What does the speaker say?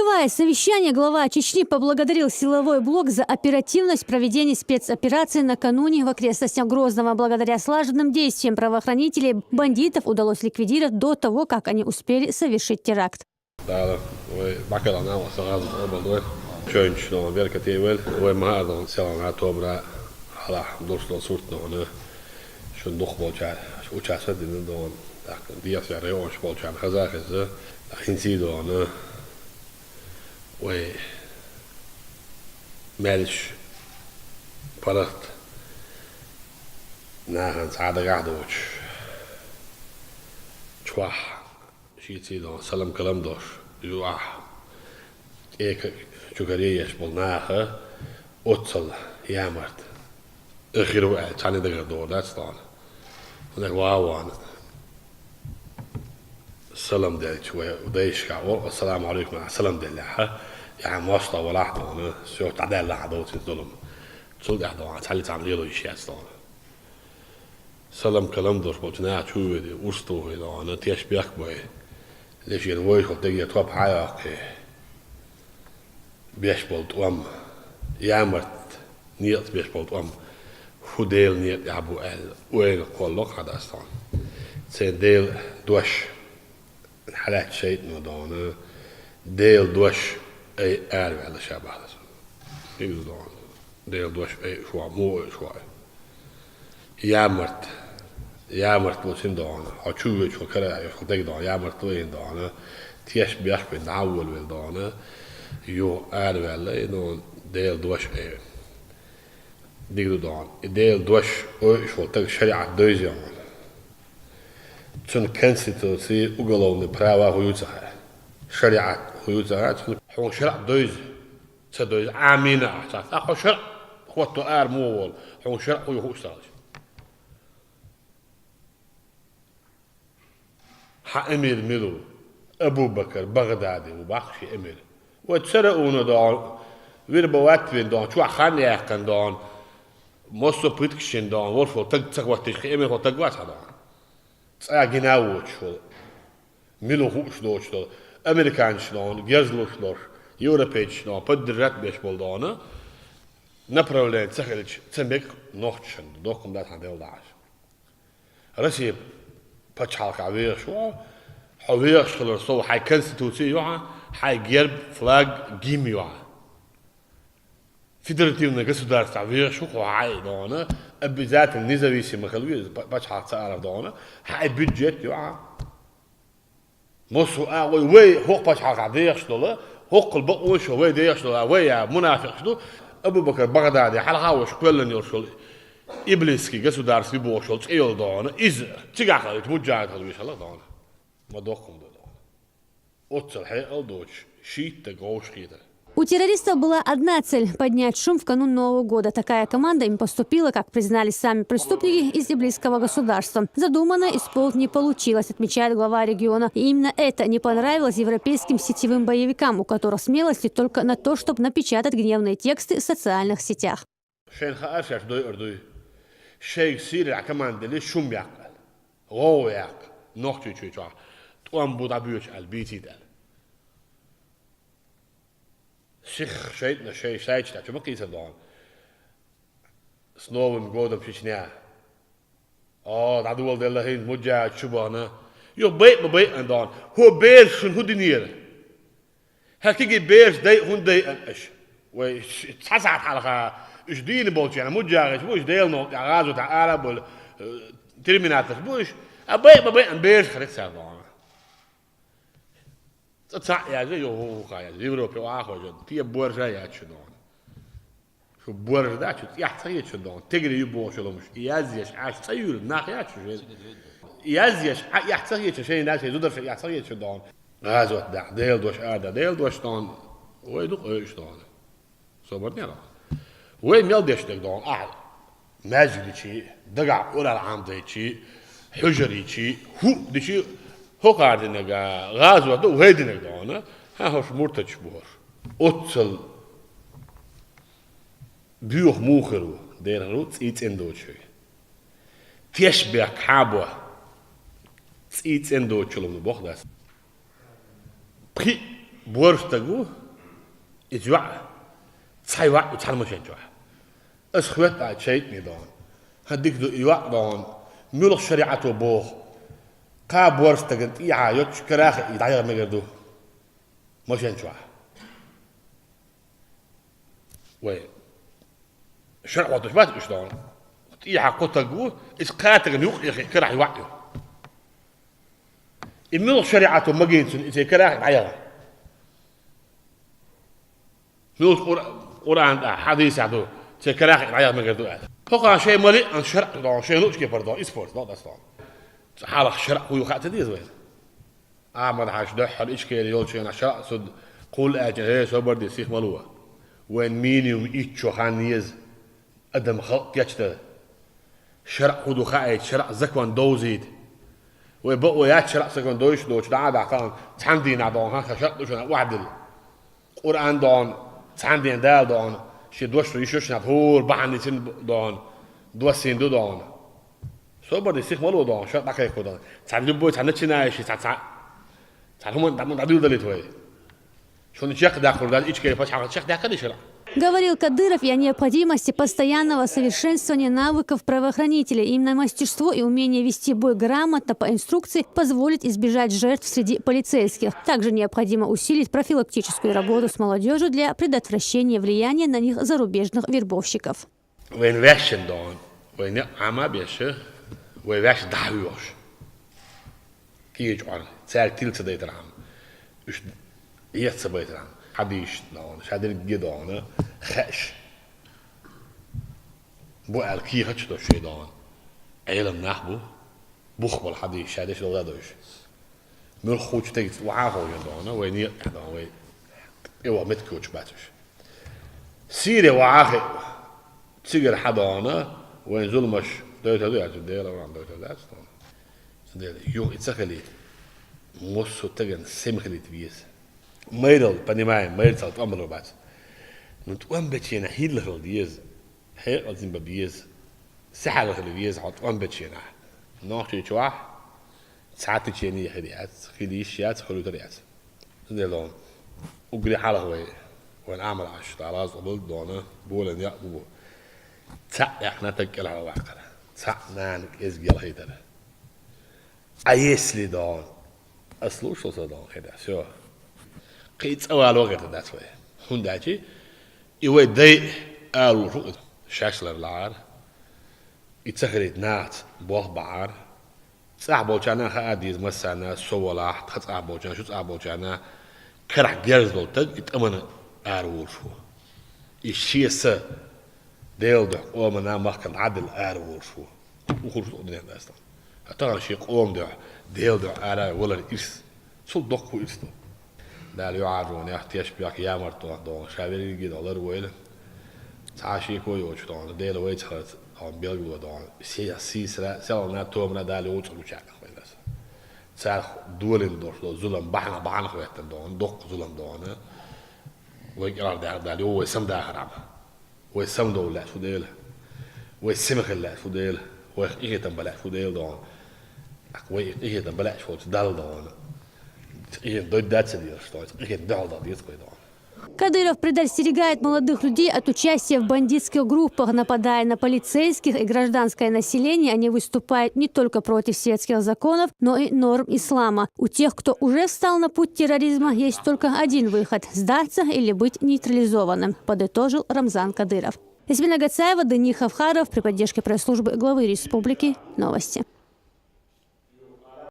Открывая совещание, глава Чечни поблагодарил силовой блок за оперативность проведения спецоперации накануне в окрестностях Грозного. Благодаря слаженным действиям правоохранителей бандитов удалось ликвидировать до того, как они успели совершить теракт. مالش فرط ناهن سعادة قعدوش شواح شيتي دون سلام كلام دوش يوح ايك شكريش بالناها اوتصل يامرت اخير وقع تاني دقر دور that's done هناك واوان السلام ديل شوية وديش كعور السلام عليكم السلام ديل ها يعني واسطة ولا حدا أنا سوى تعدل لحدا وتظلم تقول لحدا عن تعلي تعمل له شيء أصلا سلام كلام دوش بتناع شو بدي وسطه إذا أنا تيش بيحكي ليش ينوي خد تيجي توب حياك بيشبلت أم يامرت نيت بيشبلت أم خديل نيت يعبو ال وين كلك هذا أصلا سيديل دوش الحالات شيء نضانه ديل دوش أي أعرف على شعب هذا يقولون ديل دوش أي شوى مو شوى يامرت بوسين دانا هتشوف شو كره يشوف تيجي دانا يامرت وين دانا تيش بيحكي نعول بالدانا يو أعرف على إنه ديل دوش أي ديجو دانا ديل دوش أي شو تيجي شريعة دوزيان تون كنسيتوسي وقالوا نبراوا هيوتها شريعة هيوتها هو شرع دوز تدوز عامين أحسن أخو شرع هو التؤار مول هو شرع هو أستاذ حأمير ميلو أبو بكر بغدادي وبخشي أمير وتسرقونا دون ويربوات بين دون شو خاني يحكن دون مصو بريتكشن دون ورفو تقوات تشخي أمير هو تقوات دون تساقناوش ميلو هو شلوش دون أمريكان شلون جزلو شلون يوروبيج شلون بدرت بيش بولدانا نبرولين تسخلج تمك نوتشن دوكم دات عن ديل داعش رسيب بتشالك عبير شو حوير شلون صو حي كونستيتوسي يوعى حي جيرب فلاج جيم يوعى فيدراتيفنا государство عبير شو قاعد دانا بذات النزويسي مخلوي بتشالك تعرف دانا حي بيدجت يوعى مصر أقوي وي هو باش حق عديش دولا هو البق وش هو ديش دولا ويا منافق شدو أبو بكر بغدادي حلقة وش كلن يرشل إبليسكي государство بوشل تيول دانا إز تيجا خليت مجاهد خلوي شلا دانا ما دوكم دانا أتصل حي ألدوش شيت تجوش كده. У террористов была одна цель – поднять шум в канун Нового года. Такая команда им поступила, как признали сами преступники, из иблисского государства. Задуманное исполнить не получилось, отмечает глава региона. И именно это не понравилось европейским сетевым боевикам, у которых смелости только на то, чтобы напечатать гневные тексты в социальных сетях. شيخ شيء شيء شو مقيس الدون سنوم قودم شيشنيا دعوة الله هين مجاهد شبهنا يو بيت عندون هو بير شن هو دنير هكيجي بير داي هون داي اش وش تسعة حلقة ايش دين بولش يعني مجاهد بوش ديل نو غازو تاع عرب ولا ترميناتر بوش بيت بير خليت ساعة تسع يا زي هو خايا يوروبي واخر تي بورجا يا شدون شو بورجا شو يحتاج شدون تجري يبو شو مش يازيش عاش تسير ناحية شو يازيش يحتاج شيء ناس يزودر في يحتاج شدون غازو دع ديل دوش ديل دوش دون ويدق ايش دون صبرني لا وين يلدش دون ماجد شيء دقع ولا العام ده شيء حجري شيء هو ده شيء هو قاعد نجا غازو ده وهيدي نجدانا ها هوش مرتج بور أتصل بيوخ موخرو دير روت إيت إندوتشي تيشبه حابوا إيت إندوتشي لهم بوخ داس بخي بورستجو إجوا سايوا وتعلمشين جوا أسخوت بعد شيء نيدان هديك دو إيوا دان ملك شريعة بوه قا بورستجن إيعا يوتش كراخ يدعي مجردو مشين جوا وين شرع وضش بات إيش دان إيعا قطعو إس قاتل نيوخ كراخ يوعيو الملك شريعة مجينسون إذا كراخ يدعي ملك قرآن حديث عدو تكراخ يدعي مجردو فقط شيء ملي عن شرع دان شيء نوش كيف دان إسبورت دان أصلا حالك شرع هو يقع تديز وين عمل حاش دحر إشكال يقول شيء أنا شرع صد قول أجل هي صبر دي سيخ ملوه وين مينيوم إيشو خانيز أدم خلق يشتغل شرع خدو خايت شرع زكوان دوزيد ويبقوا يات شرع زكوان دوش دعا دعا تحمدين عدوان هاك شرع دوش وعدل قرآن دان تحمدين دال دان شي دوش يشوش نبهور بحني سن دان دوسين دو دان صبر دي سيخ ملوه دان شرع دكاي كودان تعلم بوي تعلم شي تعلم دعدو دليت وي شون الشيخ داخل قال إيش كيف فاش الشيخ داخل يشرع. Говорил Кадыров и о необходимости постоянного совершенствования навыков правоохранителей. Именно мастерство и умение вести бой грамотно по инструкции позволит избежать жертв среди полицейских. Также необходимо усилить профилактическую работу с молодежью для предотвращения влияния на них зарубежных вербовщиков. حديش دان شادر جدانه خش بو الكي هتش دو شي دان علم نحبو بخبل حديش شادش لو داش مل خوش تيت وعاهو يدانه ويني دان وي ايوا متكوش باتش سيري وعاهي تيجر حدانه وين ظلمش دويتا دويتا ديلا وان دويتا داس دان يو اتسخلي موسو تجن سمخلي تبيس ميرل بنيماي ميرل صوت أمر بعد نتوان بتشينا هيل هالديز هيل أزين ببيز سحر هالديز عطوان بتشينا ناقش شواح ساعات تشيني خديات خديشيات خلوتريات زلون وقولي حاله هو وين أعمل عش تعراض قبل دونه بولن يا بو تاع إحنا تقل على واقعنا تاع نانك إزجل هيدا أيسلي دون أصلوش وصدون كده شو قيت أول وقت ده شوي هون داجي يودي أول روح شاشلر العار يتسخرت نات بوه بعار صعبوا جانا خاديز مسنا سولاح تصعبوا جانا شو صعبوا جانا كرح جرز لوتج يتأمن أروش هو الشيء ديل ده قومنا ما كان عدل أروش هو وخلص قدنا أصلا هترى شيء قوم ده ديل ده أرا ولا إيش شو دقوا إيش ده دال يعارون احتياج بياك يا مرتو دون شابير $1 ويل تعاشي كوي وش دون ديل ويت خلت عم بيلقوا دون سيسرا سالنا تومنا دال وش وشاك بس سال دولين دور ظلم بحنا خوات دون دق ظلم دون ويقرا دال هو سم داخل عم ويسم دولة فديل ويسمخ الله فديل وإيه تنبلع فديل دون وإيه تنبلع شو دال دون Кадыров предостерегает молодых людей от участия в бандитских группах. Нападая на полицейских и гражданское население, они выступают не только против светских законов, но и норм ислама. У тех, кто уже встал на путь терроризма, есть только один выход – сдаться или быть нейтрализованным, подытожил Рамзан Кадыров. Эсмина Гацаева, Дени Хавхаров при поддержке пресс-службы главы республики. Новости.